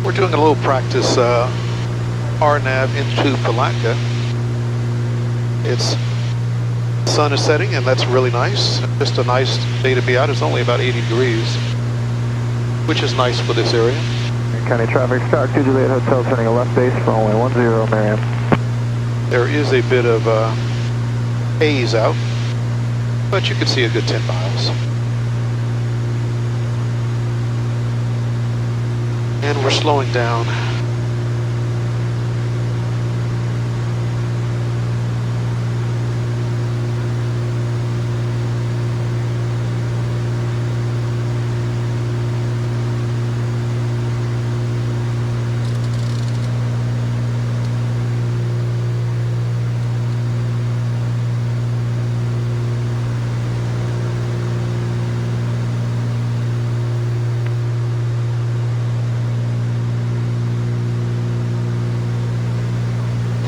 We're doing a little practice RNAV into Palatka. It's sun is setting and that's really nice. Just a nice day to be out. It's only about 80 degrees, which is nice for this area. County traffic, Star 2 Juliet Hotel turning a left base for only 10 Marianne. There is a bit of haze out, but you can see a good 10 miles. And we're slowing down.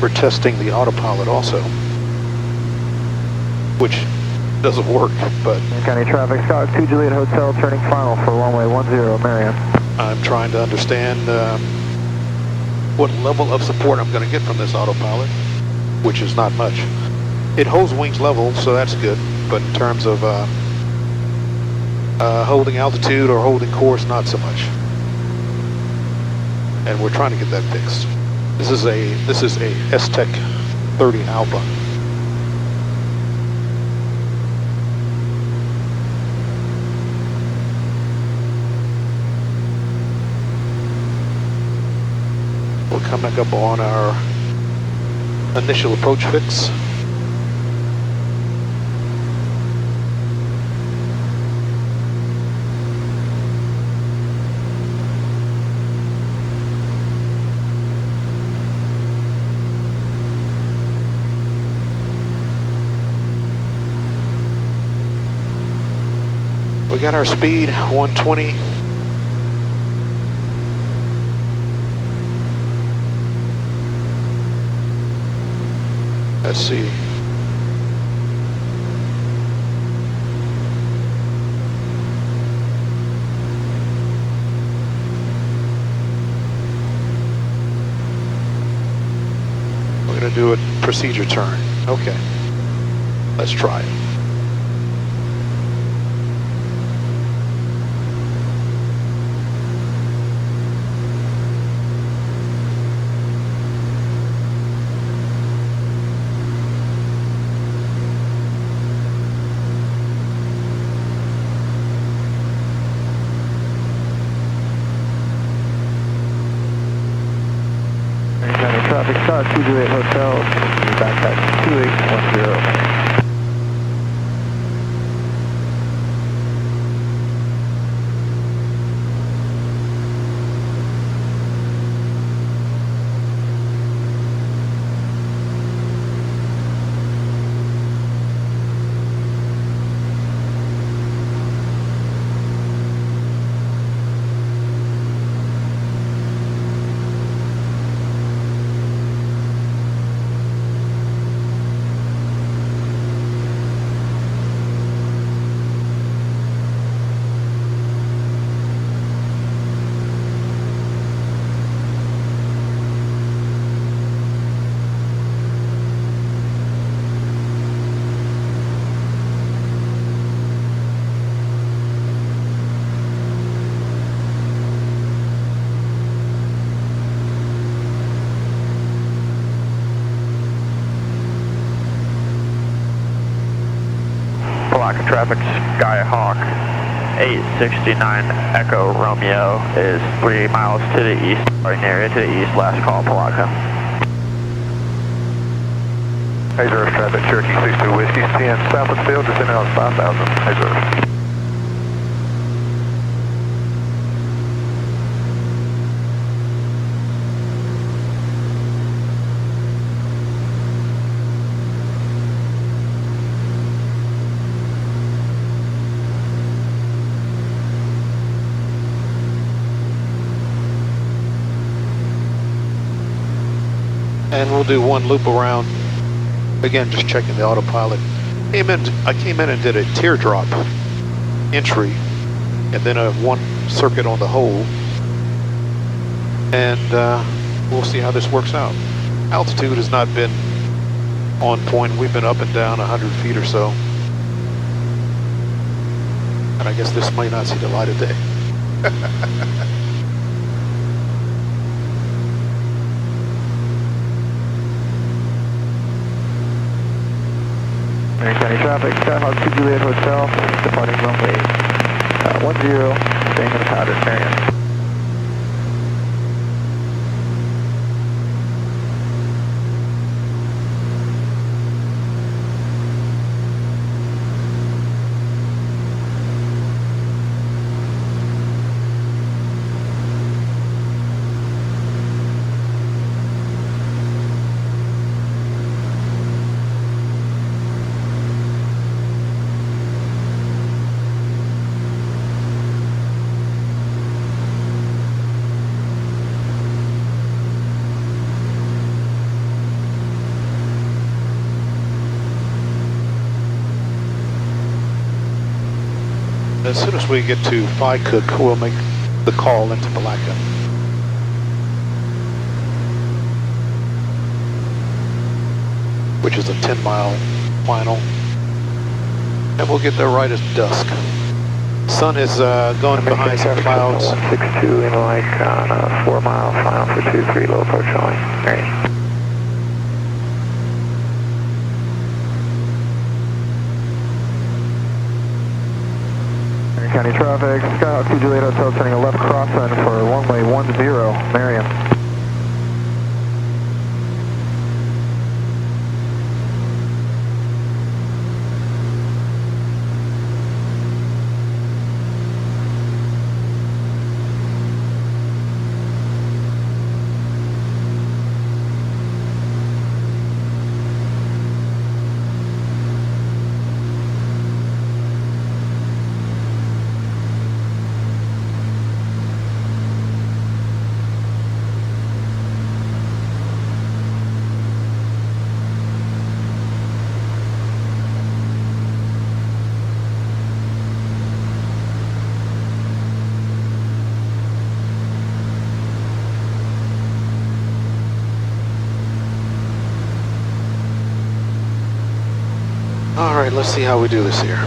We're testing the autopilot also, which doesn't work, but... County traffic, Star 2 Juliet Hotel turning final for runway 10 Marianne. I'm trying to understand what level of support I'm going to get from this autopilot, which is not much. It holds wings level, so that's good, but in terms of holding altitude or holding course, not so much. And we're trying to get that fixed. This is a S-Tech 30 Alpha. We're coming up on our initial approach fix. We got our speed, 120. Let's see. We're going to do a procedure turn. Okay. Let's try it. Traffic, Star 2 Juliet Hotel, back at 2810. Palatka traffic, Skyhawk 869 Echo Romeo is 3 miles to the east, or an area to the east, last call Palatka. Hazard traffic, Cherokee 62 Whiskey, 10 southwest field, descending on 5000, Hazard. And we'll do one loop around. Again, just checking the autopilot. I came in and did a teardrop entry, and then a one circuit on the hole. and we'll see how this works out. Altitude has not been on point. We've been up and down 100 feet or so. And I guess this might not see the light of day. Marion County traffic, Skyhawk 2 Juliet Hotel, departing runway 10, staying in the powder, Marion. As soon as we get to UNCUT, we'll make the call into Palatka. Which is a 10-mile final. And we'll get there right at dusk. Sun is going behind some clouds. 162 in like on a 4-mile final for 23 low approach only. Marion. County traffic, Skyhawk 2 Juliet Hotel sending a left crosswind for runway 10, Marion. All right, let's see how we do this here.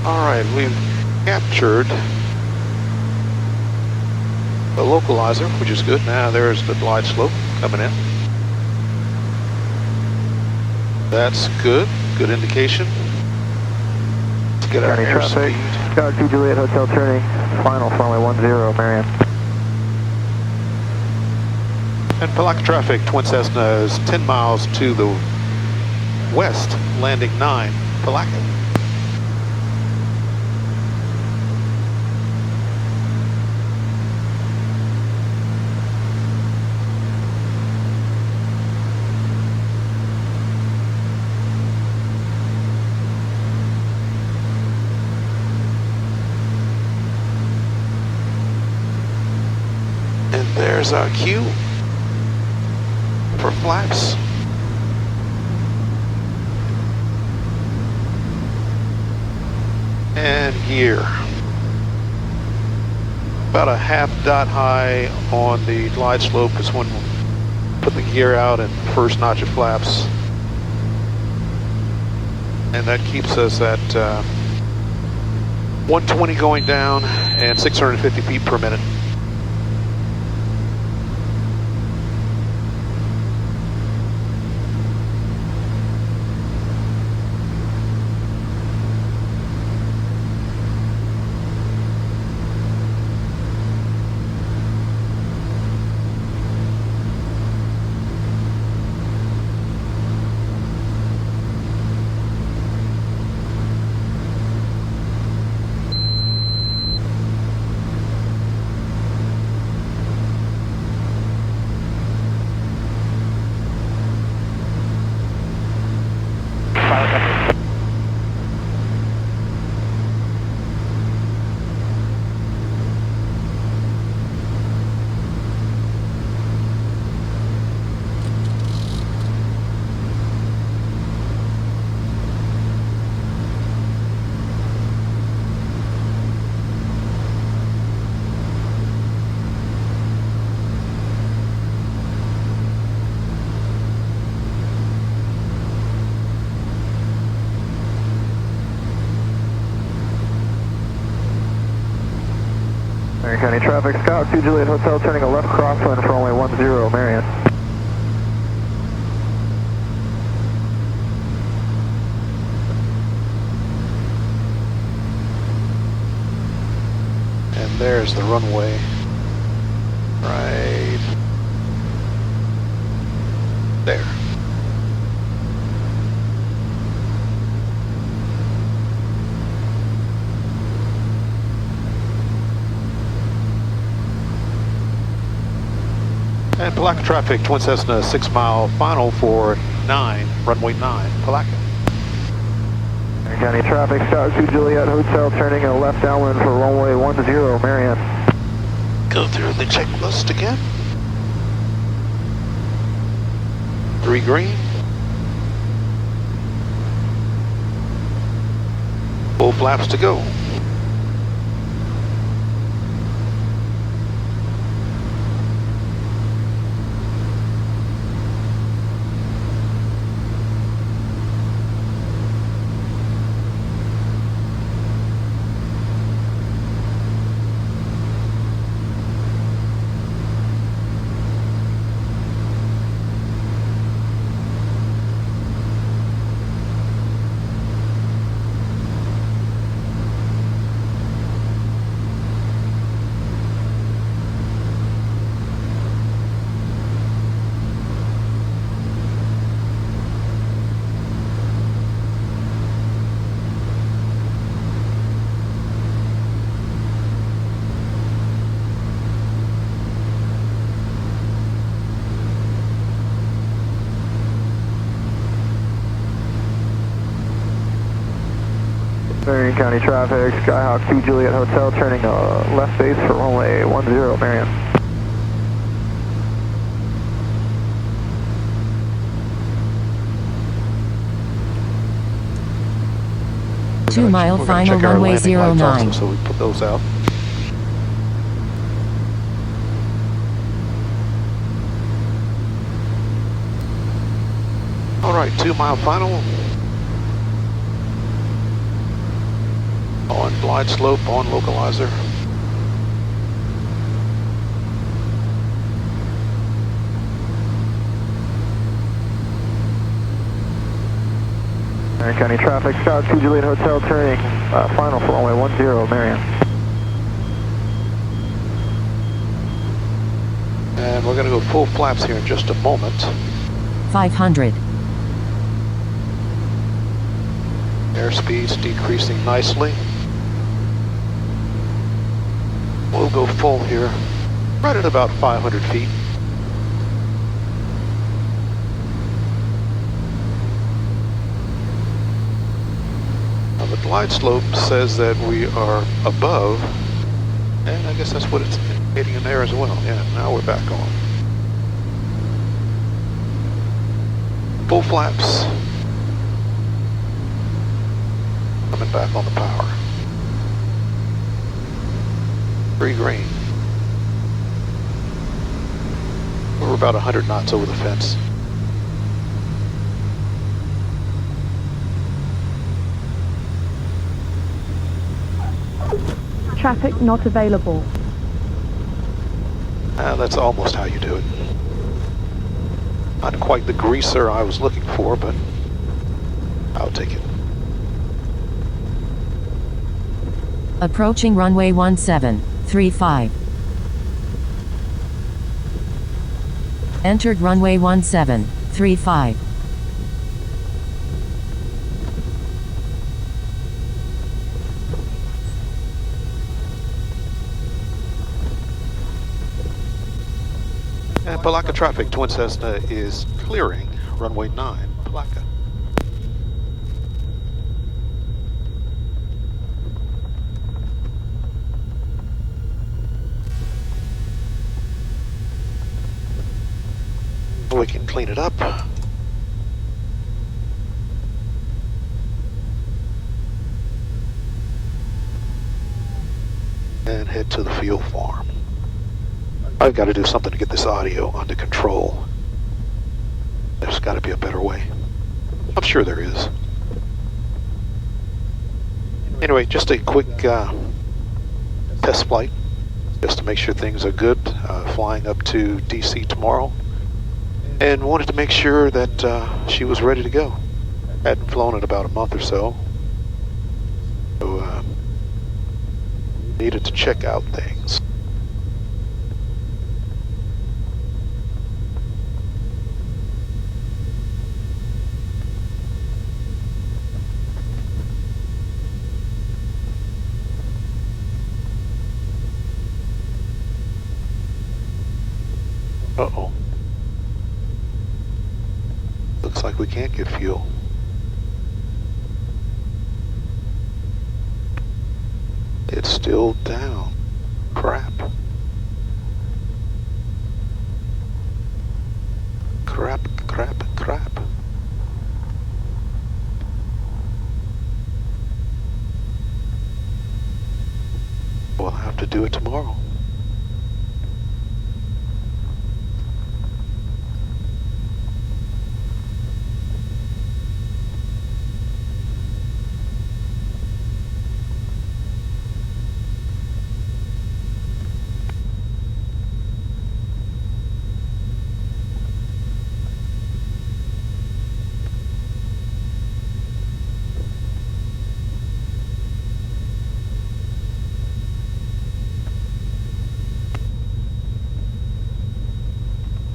Alright, we've captured the localizer, which is good. Now there's the glide slope coming in. That's good. Good indication. Let's get our airspeed. Skyhawk 2 Juliet Hotel turning, final runway 10, Marion. And Palatka traffic, Twin Cessna is 10 miles to the west, landing 9, Palatka. And there's our cue for flaps. And gear. About a half dot high on the glide slope is when we'll put the gear out and first notch of flaps. And that keeps us at 120 going down and 650 feet per minute. Marion County traffic, Scout 2 Juliet Hotel turning a left crosswind for only 10 Marion. And there's the runway. Right there. And Palatka traffic, Twin Cessna 6 mile final for 9, runway 9, Palatka. Marion County traffic, Scout 2 Juliet Hotel turning a left downwind for runway 10 Marion. Go through the checklist again. 3 green. Full flaps to go. Marion County traffic, Skyhawk 2 Juliet Hotel turning a left base for runway 10 Marion. We're 2-mile gonna final check our runway landing lights 09. also, so we put those out. All right, 2-mile final. On glide slope, on localizer. Marion County traffic, Scout 2 Juliet Hotel turning final for runway 10 Marion. And we're going to go full flaps here in just a moment. 500. Airspeed's decreasing nicely. We'll go full here, right at about 500 feet. Now the glide slope says that we are above, and I guess that's what it's indicating in there as well. Yeah, now we're back on. Full flaps. Coming back on the power. Free green. We're about 100 knots over the fence. Traffic not available. That's almost how you do it. Not quite the greaser I was looking for, but I'll take it. Approaching runway 1735. Entered runway 1735. And Palatka traffic, Twin Cessna is clearing runway 9, Palatka. We can clean it up. And head to the fuel farm. I've got to do something to get this audio under control. There's got to be a better way. I'm sure there is. Anyway, just a quick test flight, just to make sure things are good. Flying up to DC tomorrow. And wanted to make sure that she was ready to go. Hadn't flown in about a month or so. So needed to check out things. Uh-oh. Looks like we can't get fuel. It's still down. Crap. Crap.